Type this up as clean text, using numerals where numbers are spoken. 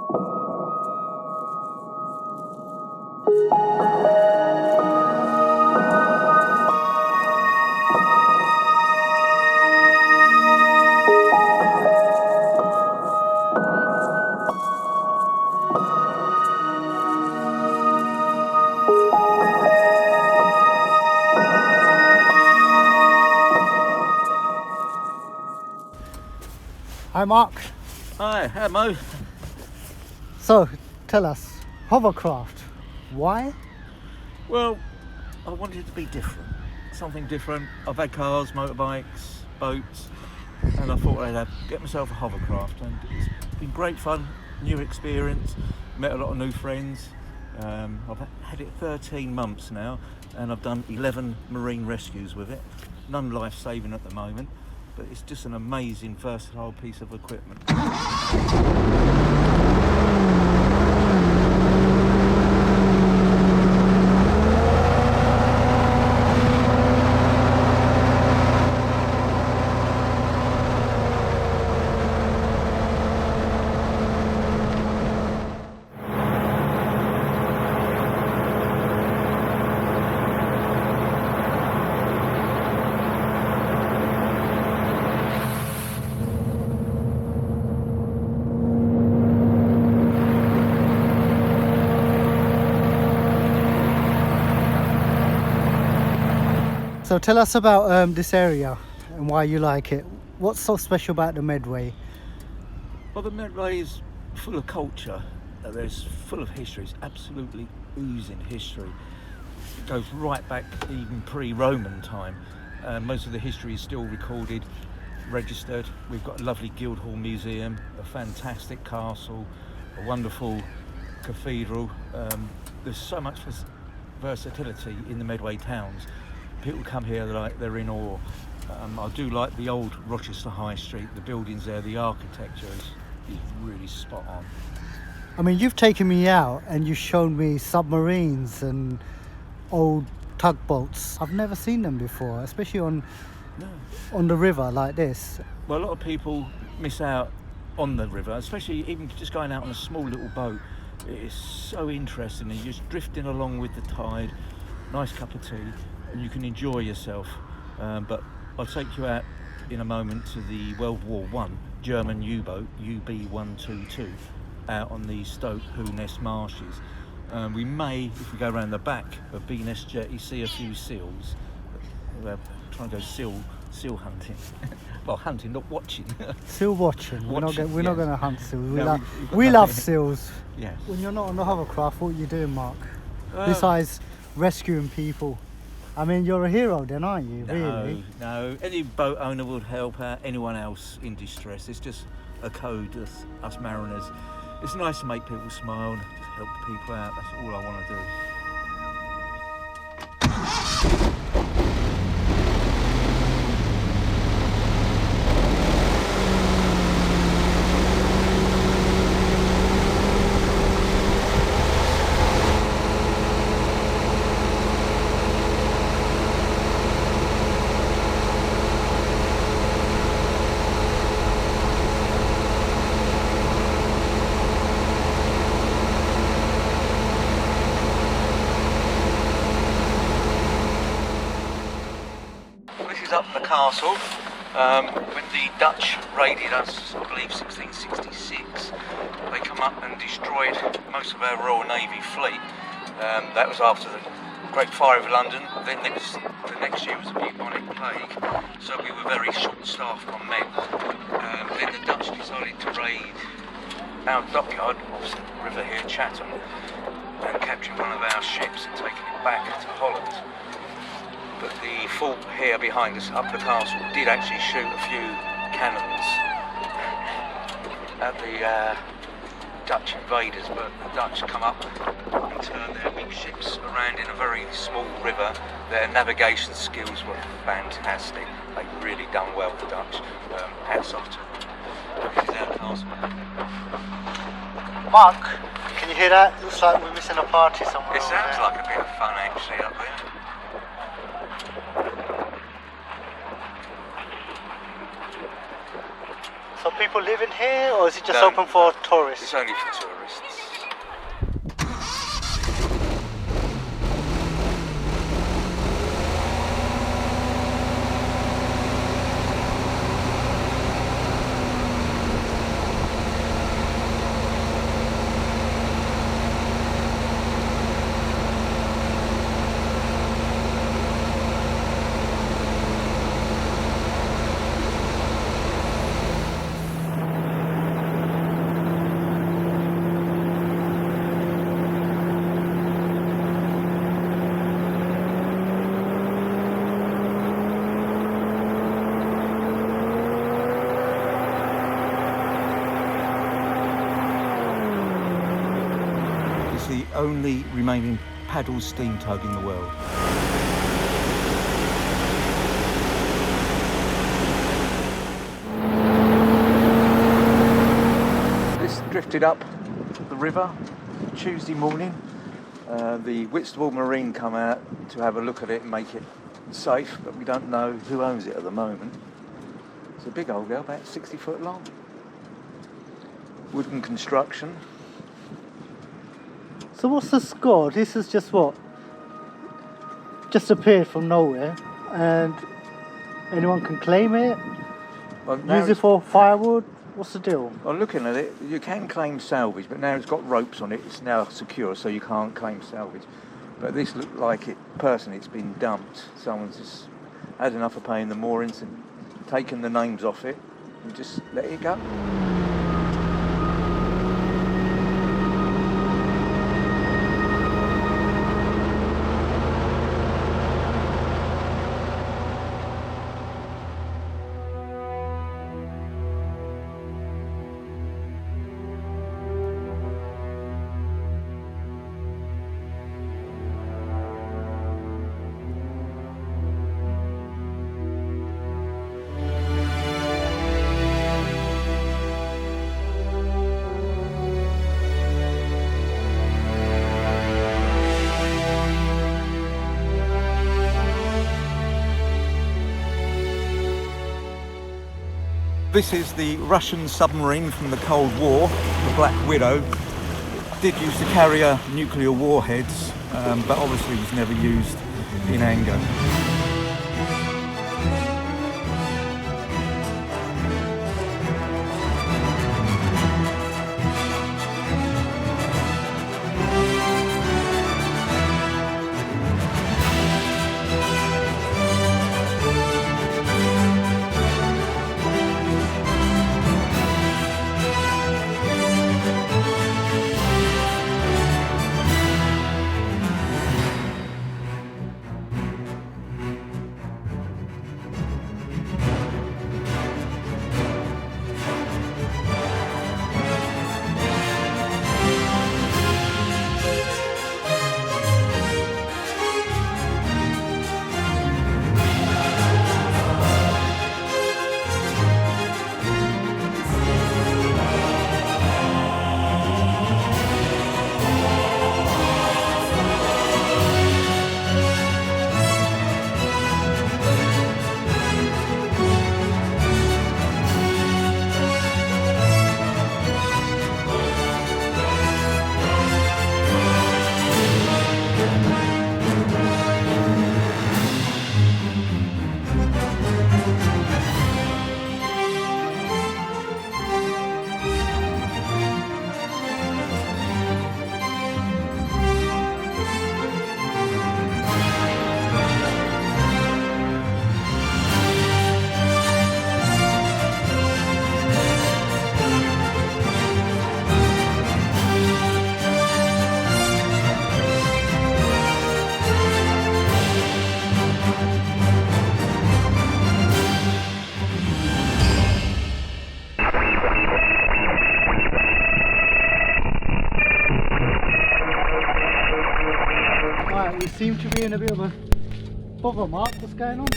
Hi Mark. Hi, Mo. So, tell us, Hovercraft, why? Well, I wanted it to be different, something different. I've had cars, motorbikes, boats, and I thought I'd get myself a hovercraft, and it's been great fun, new experience, met a lot of new friends. I've had it 13 months now, and I've done 11 marine rescues with it, none life-saving at the moment, but it's just an amazing, versatile piece of equipment. So tell us about this area and why you like it. What's so special about the Medway? Well, the Medway is full of culture. There's full of history. It's absolutely oozing history. It goes right back even pre-Roman time. Most of the history is still recorded, registered. We've got a lovely Guildhall museum, a fantastic castle, a wonderful cathedral. There's so much versatility in the Medway towns. People come here, they're in awe. I do like the old Rochester High Street, the buildings there, the architecture is really spot on. I mean, you've taken me out and you've shown me submarines and old tugboats. I've never seen them before, especially on the river like this. Well, a lot of people miss out on the river, especially even just going out on a small little boat. It is so interesting, and you're just drifting along with the tide, nice cup of tea, and you can enjoy yourself. But I'll take you out in a moment to the World War I German U-boat UB122 out on the Stoke-Hooness marshes. We may, if we go around the back of Beaness Jetty, see a few seals. We're trying to go seal hunting. Well, hunting, not watching. Seal watching. We're not going to hunt seals. We love seals. Yes. When you're not on the hovercraft, what are you doing, Mark? Besides rescuing people. I mean, you're a hero then, aren't you? Really? No. Any boat owner would help out anyone else in distress. It's just a code of us mariners. It's nice to make people smile and help people out. That's all I want to do. Upnor Castle. When the Dutch raided us, I believe 1666, they come up and destroyed most of our Royal Navy fleet. That was after the Great Fire of London. Then the next year was the bubonic plague, so we were very short-staffed on men. Then the Dutch decided to raid our dockyard opposite the river here, Chatham, and captured one of our ships and taken it back to Holland. But the fort here behind us, Upnor Castle, did actually shoot a few cannons at the Dutch invaders, but the Dutch come up and turned their big ships around in a very small river. Their navigation skills were fantastic. They've really done well, the Dutch. Hats off to them. This is our castle. Mark, can you hear that? Looks like we're missing a party somewhere. It sounds like a bit of fun actually up there. So people live in here, or is it just open for tourists? It's only for tourists. only remaining paddle steam tug in the world. This drifted up the river Tuesday morning. The Whitstable Marine come out to have a look at it and make it safe, but we don't know who owns it at the moment. It's a big old girl, about 60 foot long. Wooden construction. So what's the score? This is just what? Just appeared from nowhere, and anyone can claim it? Well, use it for firewood? What's the deal? Well, looking at it, you can claim salvage, but now it's got ropes on it, it's now secure, so you can't claim salvage. But this looked like it, personally, it's been dumped. Someone's just had enough of paying the moorings and taken the names off it and just let it go. This is the Russian submarine from the Cold War, the Black Widow. It did used to carry nuclear warheads, but obviously was never used in anger. We seem to be in a bit of a bother, Mark. What's going on?